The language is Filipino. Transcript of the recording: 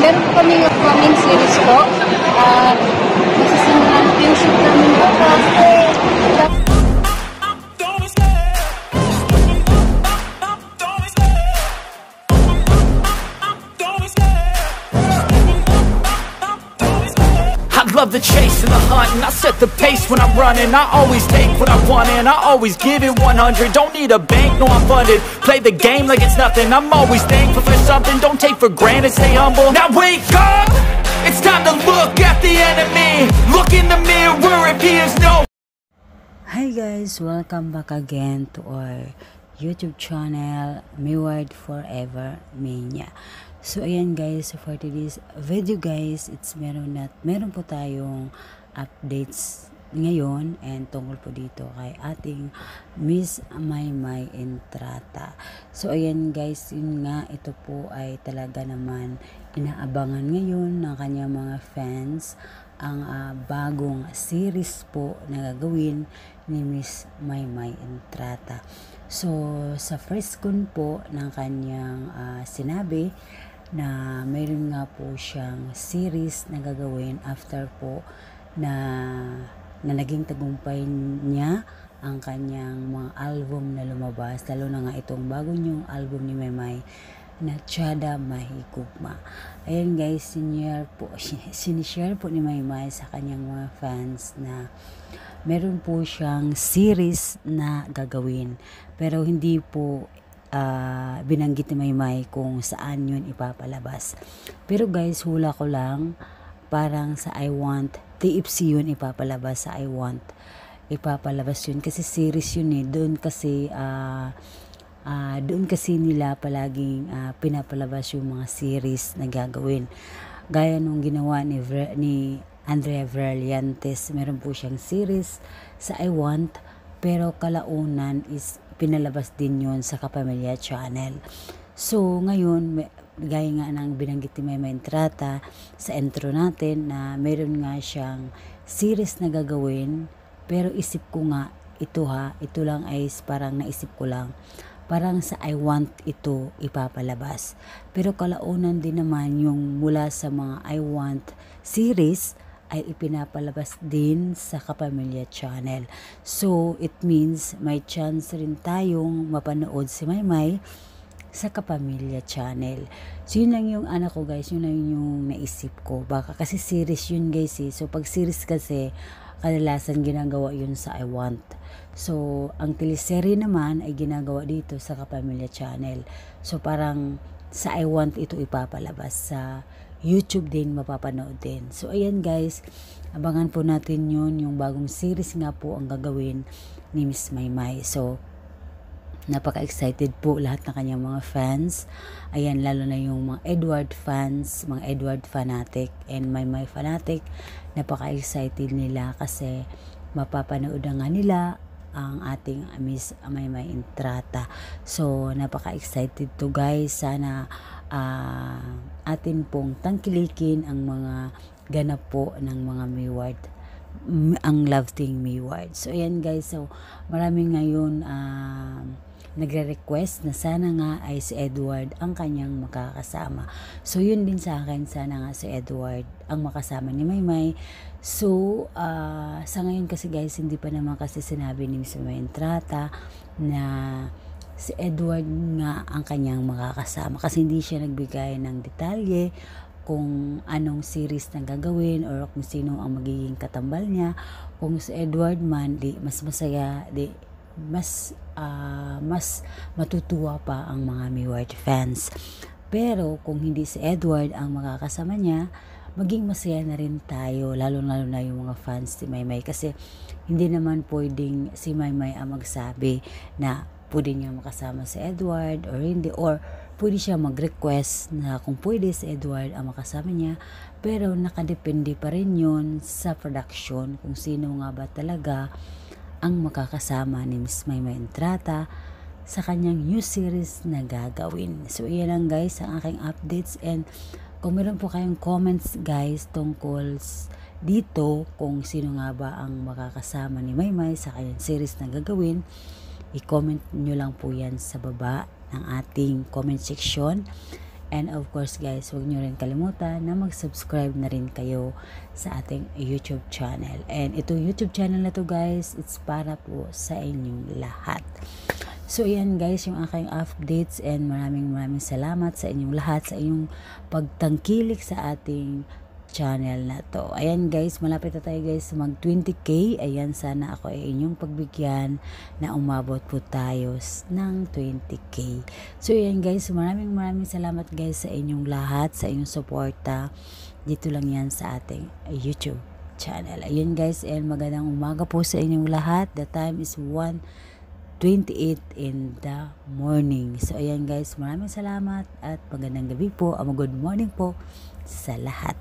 meron po kami upcoming series po. Masisimulan po yung shoot namin bukas. Love the chase and the hunt, and I set the pace when I'm running. I always take what I want and I always give it 100. Don't need a bank, no I'm funded. Play the game like it's nothing. I'm always thankful for something. Don't take for granted, stay humble. Now wake up, it's time to look at the enemy. Look in the mirror if he is no. Hi guys, welcome back again to our YouTube channel, Mayward Forever Mania. So ayan guys, so for today's video guys, meron po tayong updates ngayon and tungkol po dito kay ating Miss Maymay Entrata. So ayan guys, yun nga, ito po ay talaga naman inaabangan ngayon ng kanyang mga fans ang bagong series po na gagawin ni Miss Maymay Entrata. So sa first con po ng kanyang sinabi na mayroon nga po siyang series na gagawin after po na naging tagumpay niya ang kanyang mga album na lumabas, lalo na nga itong bago niyong album ni Maymay na Tiyada Mahigugma. Ayan guys, sinishare po ni Maymay sa kanyang mga fans na meron po siyang series na gagawin, pero hindi po binanggit ni Maymay kung saan yun ipapalabas. Pero guys, hula ko lang, parang sa I Want TFC yun ipapalabas, sa I Want ipapalabas yun kasi series yun eh. Doon kasi nila palaging pinapalabas yung mga series na gagawin, gaya nung ginawa ni Andrea Verliantes. Meron po siyang series sa I Want, pero kalaunan is pinalabas din yun sa Kapamilya Channel. So ngayon, gaya nga ng binanggit ni Maymay Entrata sa intro natin na meron nga siyang series na gagawin, pero isip ko nga ito lang ay parang naisip ko lang, parang sa I Want ito ipapalabas, pero kalaunan din naman yung mula sa mga I Want series ay ipinapalabas din sa Kapamilya Channel. So, it means may chance rin tayong mapanood si Maymay sa Kapamilya Channel. So, yun lang yung anak ko guys, yun lang yung naisip ko. Baka kasi series yun guys eh. So, pag series kasi, kadalasan ginagawa yun sa I Want. So, ang teleserye naman ay ginagawa dito sa Kapamilya Channel. So, parang sa I Want ito ipapalabas sa YouTube din, mapapanood din. So ayan guys, abangan po natin yun, yung bagong series nga po ang gagawin ni Miss Maymay. So napaka-excited po lahat ng kanyang mga fans. Ayan, lalo na yung mga Edward fans, mga Edward fanatic and Maymay fanatic. Napaka-excited nila kasi mapapanood na nga nila ang ating Miss Maymay Entrata. So napaka-excited to guys. Sana atin pong tangkilikin ang mga ganap po ng mga Mayward, ang Love Team Mayward. So ayan guys, so maraming ngayon nagre-request na sana nga ay si Edward ang kanyang makakasama. So yun din sa akin, sana nga si Edward ang makasama ni Maymay. So sa ngayon kasi guys, hindi pa naman kasi sinabi ni Miss Maymay Entrata na si Edward nga ang kanyang makakasama, kasi hindi siya nagbigay ng detalye kung anong series na gagawin or kung sino ang magiging katambal niya. Kung si Edward man, di mas masaya, di mas matutuwa pa ang mga Mayward fans. Pero kung hindi si Edward ang makakasama niya, maging masaya na rin tayo, lalo na yung mga fans si Maymay, kasi hindi naman pwedeng si Maymay ang magsabi na pwede niya makasama si Edward or hindi, or pwede siya mag-request na kung pwede si Edward ang makasama niya, pero nakadepende pa rin yun sa production kung sino nga ba talaga ang makakasama ni Miss Maymay Entrata sa kanyang new series na gagawin. So iyan lang guys ang aking updates, and kung meron po kayong comments guys tungkol dito kung sino nga ba ang makakasama ni Maymay sa kanyang series na gagawin, i-comment nyo lang po yan sa baba ng ating comment section. And of course guys, huwag nyo rin kalimutan na mag-subscribe na rin kayo sa ating YouTube channel. And itong YouTube channel na to guys, it's para po sa inyong lahat. So ayan guys, yung aking updates, and maraming salamat sa inyong lahat, sa inyong pagtangkilik sa ating channel na to. Ayan guys, malapit na tayo guys mag 20k. Ayan, sana ako ay inyong pagbigyan na umabot po tayo ng 20k. So ayan guys, maraming salamat guys sa inyong lahat, sa inyong suporta. Dito lang yan sa ating YouTube channel. Ayan guys, and magandang umaga po sa inyong lahat. The time is 1:28 in the morning. So ayan guys, maraming salamat at magandang gabi po, good morning po sa lahat.